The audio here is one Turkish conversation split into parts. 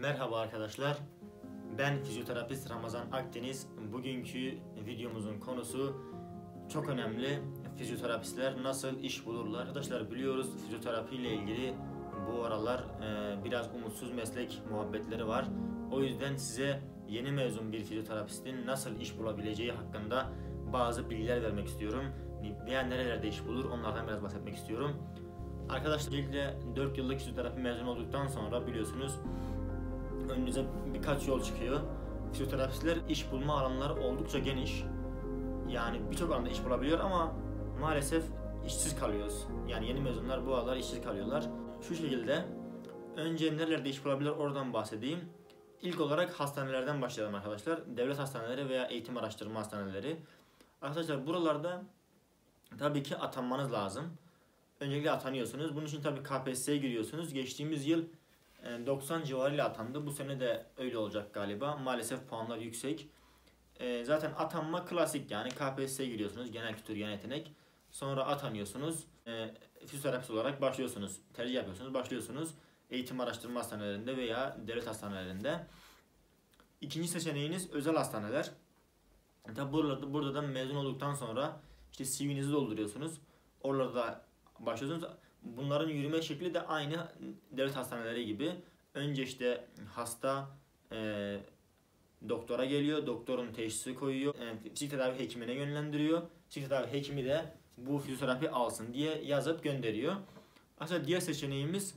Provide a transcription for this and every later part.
Merhaba arkadaşlar, ben fizyoterapist Ramazan Akdeniz. Bugünkü videomuzun konusu çok önemli. Fizyoterapistler nasıl iş bulurlar? Arkadaşlar biliyoruz fizyoterapi ile ilgili bu aralar biraz umutsuz meslek muhabbetleri var. O yüzden size yeni mezun bir fizyoterapistin nasıl iş bulabileceği hakkında bazı bilgiler vermek istiyorum. Veya nerelerde iş bulur onlardan biraz bahsetmek istiyorum. Arkadaşlar öncelikle 4 yıllık fizyoterapi mezunu olduktan sonra biliyorsunuz önünüze birkaç yol çıkıyor. Fizyoterapistler iş bulma alanları oldukça geniş. Yani birçok alanda iş bulabiliyor ama maalesef işsiz kalıyoruz. Yani yeni mezunlar bu aralar işsiz kalıyorlar. Şu şekilde önce nerelerde iş bulabilir oradan bahsedeyim. İlk olarak hastanelerden başlayalım arkadaşlar. Devlet hastaneleri veya eğitim araştırma hastaneleri. Arkadaşlar buralarda tabii ki atanmanız lazım. Öncelikle atanıyorsunuz. Bunun için tabii KPSS'ye giriyorsunuz. Geçtiğimiz yıl 90 civarıyla atandı. Bu sene de öyle olacak galiba. Maalesef puanlar yüksek. Zaten atanma klasik yani KPSS'ye giriyorsunuz. Genel kültür, genel yetenek. Sonra atanıyorsunuz. Fizyoterapist olarak başlıyorsunuz. Tercih yapıyorsunuz. Başlıyorsunuz. Eğitim araştırma hastanelerinde veya devlet hastanelerinde. İkinci seçeneğiniz özel hastaneler. Tabi burada da mezun olduktan sonra işte CV'nizi dolduruyorsunuz. Oralarda başlıyorsunuz. Bunların yürüme şekli de aynı devlet hastaneleri gibi. Önce işte hasta doktora geliyor, doktorun teşhisi koyuyor, fizik tedavi hekimine yönlendiriyor. Fizik tedavi hekimi de bu fizyoterapi alsın diye yazıp gönderiyor. Aslında diğer seçeneğimiz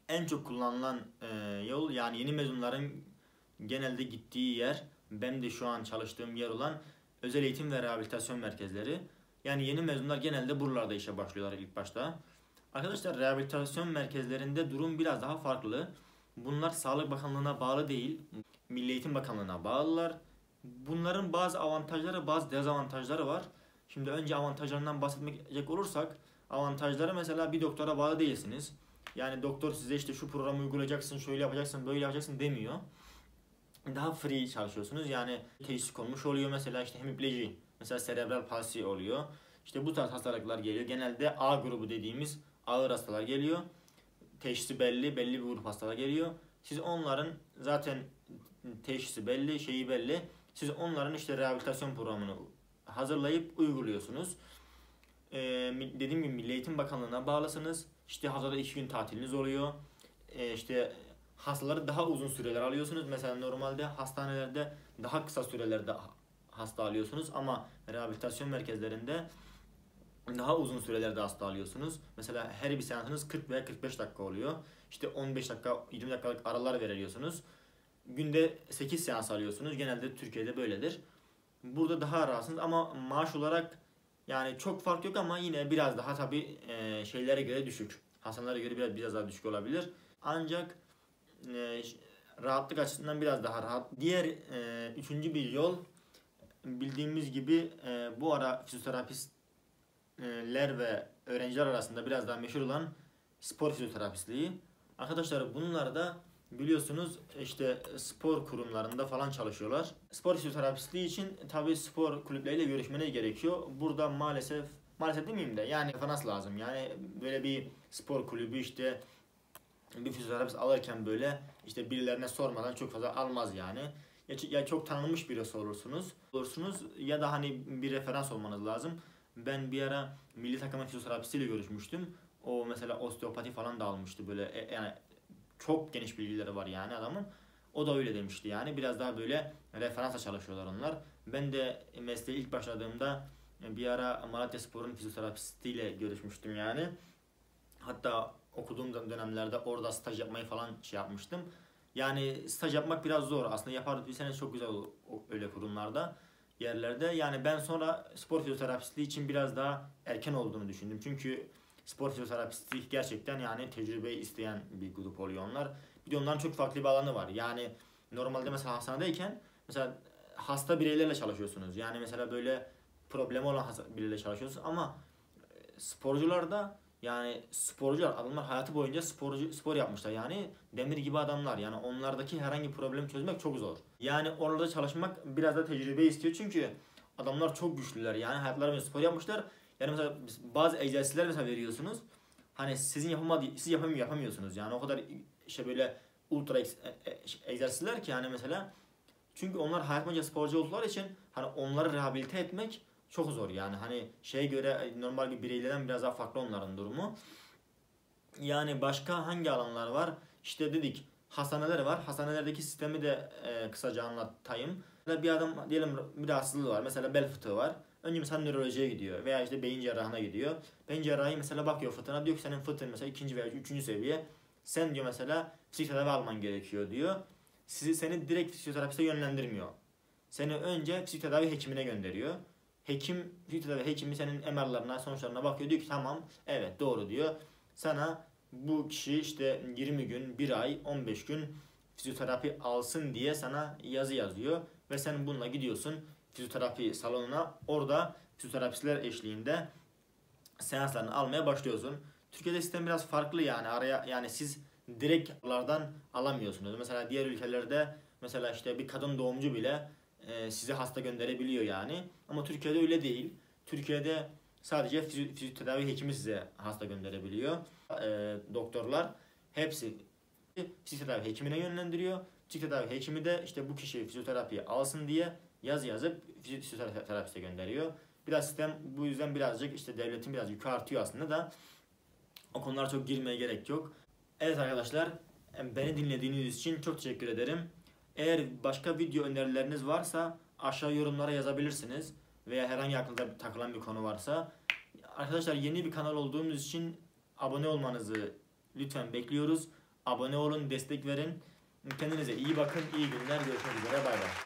en çok kullanılan yol, yani yeni mezunların genelde gittiği yer, benim de şu an çalıştığım yer olan özel eğitim ve rehabilitasyon merkezleri. Yani yeni mezunlar genelde buralarda işe başlıyorlar ilk başta. Arkadaşlar rehabilitasyon merkezlerinde durum biraz daha farklı. Bunlar Sağlık Bakanlığı'na bağlı değil, Milli Eğitim Bakanlığı'na bağlılar. Bunların bazı avantajları, bazı dezavantajları var. Şimdi önce avantajlarından bahsetmek olursak, avantajları mesela bir doktora bağlı değilsiniz. Yani doktor size işte şu programı uygulayacaksın, şöyle yapacaksın, böyle yapacaksın demiyor. Daha free çalışıyorsunuz. Yani teşhis konmuş oluyor, mesela işte hemipleji, mesela serebral palsi oluyor. İşte bu tarz hastalıklar geliyor. Genelde A grubu dediğimiz ağır hastalar geliyor. Teşhisi belli bir grup hastalar geliyor. Siz onların zaten teşhisi belli, şeyi belli. Siz onların işte rehabilitasyon programını hazırlayıp uyguluyorsunuz. Dediğim gibi Milli Eğitim Bakanlığı'na bağlısınız. İşte haftada 2 gün tatiliniz oluyor. İşte hastaları daha uzun süreler alıyorsunuz. Mesela normalde hastanelerde daha kısa sürelerde hasta alıyorsunuz ama rehabilitasyon merkezlerinde daha uzun sürelerde hasta alıyorsunuz. Mesela her bir seansınız 40 veya 45 dakika oluyor. İşte 15 dakika, 20 dakikalık aralar veriyorsunuz. Günde 8 seans alıyorsunuz. Genelde Türkiye'de böyledir. Burada daha rahatsınız ama maaş olarak yani çok fark yok ama yine biraz daha tabii şeylere göre düşük. Hastanelara göre biraz daha düşük olabilir. Ancak rahatlık açısından biraz daha rahat. Diğer üçüncü bir yol, bildiğimiz gibi bu ara fizyoterapistler ve öğrenciler arasında biraz daha meşhur olan spor fizyoterapistliği. Arkadaşlar bunlar da biliyorsunuz işte spor kurumlarında falan çalışıyorlar. Spor fizyoterapistliği için tabii spor kulüpleriyle görüşmeniz gerekiyor. Burada maalesef demeyeyim de yani referans lazım. Yani böyle bir spor kulübü işte bir fizyoterapist alırken böyle işte birilerine sormadan çok fazla almaz yani. Ya çok tanınmış birisi olursunuz ya da hani bir referans olmanız lazım. Ben bir ara milli takımın fizyoterapistiyle görüşmüştüm. O mesela osteopati falan da almıştı böyle yani çok geniş bilgileri var yani adamın. O da öyle demişti yani biraz daha böyle referansla çalışıyorlar onlar. Ben de mesleğe ilk başladığımda bir ara Malatyaspor'un fizyoterapistiyle görüşmüştüm yani. Hatta okuduğum dönemlerde orada staj yapmayı falan yapmıştım. Yani staj yapmak biraz zor. Aslında yaparsanız çok güzel olur öyle kurumlarda, yerlerde. Yani ben sonra spor fizyoterapistliği için biraz daha erken olduğunu düşündüm. Çünkü spor fizyoterapistliği gerçekten yani tecrübe isteyen bir grup oluyor onlar. Bir de onların çok farklı bir alanı var. Yani normalde mesela hastanedeyken mesela hasta bireylerle çalışıyorsunuz. Yani mesela böyle problemi olan bireylerle çalışıyorsunuz ama sporcularda yani sporcular adamlar hayatı boyunca spor yapmışlar yani demir gibi adamlar, yani onlardaki herhangi bir problemi çözmek çok zor. Yani orada çalışmak biraz da tecrübe istiyor çünkü adamlar çok güçlüler yani hayatları boyunca spor yapmışlar. Yani mesela bazı egzersizler mesela veriyorsunuz. Hani siz yapamıyorsunuz yani o kadar işte böyle ultra egzersizler ki yani mesela, çünkü onlar hayat boyunca sporcu oldukları için hani onları rehabilite etmek çok zor yani, hani şeye göre normal bir bireylerden biraz daha farklı onların durumu. Yani başka hangi alanlar var? İşte dedik hastaneler var. Hastanelerdeki sistemi de kısaca anlatayım. Mesela bir adam diyelim bir rahatsızlığı var. Mesela bel fıtığı var. Önce mesela nörolojiye gidiyor veya işte beyin cerrahına gidiyor. Beyin cerrahı mesela bakıyor fıtığına, diyor ki senin fıtığın mesela 2. veya 3. seviye. Sen diyor mesela fizik tedavi alman gerekiyor diyor. Seni direkt fizyoterapiste yönlendirmiyor. Seni önce fizik tedavi hekimine gönderiyor. Fizik tedavi hekimi senin MR'larına, sonuçlarına bakıyor. Diyor ki tamam, evet doğru diyor. Sana bu kişi işte 20 gün, 1 ay, 15 gün fizyoterapi alsın diye sana yazı yazıyor. Ve sen bununla gidiyorsun fizyoterapi salonuna. Orada fizyoterapistler eşliğinde seanslarını almaya başlıyorsun. Türkiye'de sistem biraz farklı yani, araya yani siz direktlardan alamıyorsunuz. Mesela diğer ülkelerde mesela işte bir kadın doğumcu bile size hasta gönderebiliyor yani. Ama Türkiye'de öyle değil. Türkiye'de sadece fizyotedavi hekimi size hasta gönderebiliyor. Doktorlar hepsi fizyotedavi hekimine yönlendiriyor. Fizyotedavi hekimi de işte bu kişi fizyoterapiyi alsın diye yazı yazıp fizyoterapiste gönderiyor. Biraz sistem bu yüzden birazcık işte devletin biraz yükü artıyor aslında da, o konulara çok girmeye gerek yok. Evet arkadaşlar, beni dinlediğiniz için çok teşekkür ederim. Eğer başka video önerileriniz varsa aşağı yorumlara yazabilirsiniz. Veya herhangi aklınıza takılan bir konu varsa. Arkadaşlar yeni bir kanal olduğumuz için abone olmanızı lütfen bekliyoruz. Abone olun, destek verin. Kendinize iyi bakın, iyi günler, görüşmek üzere, bay bay.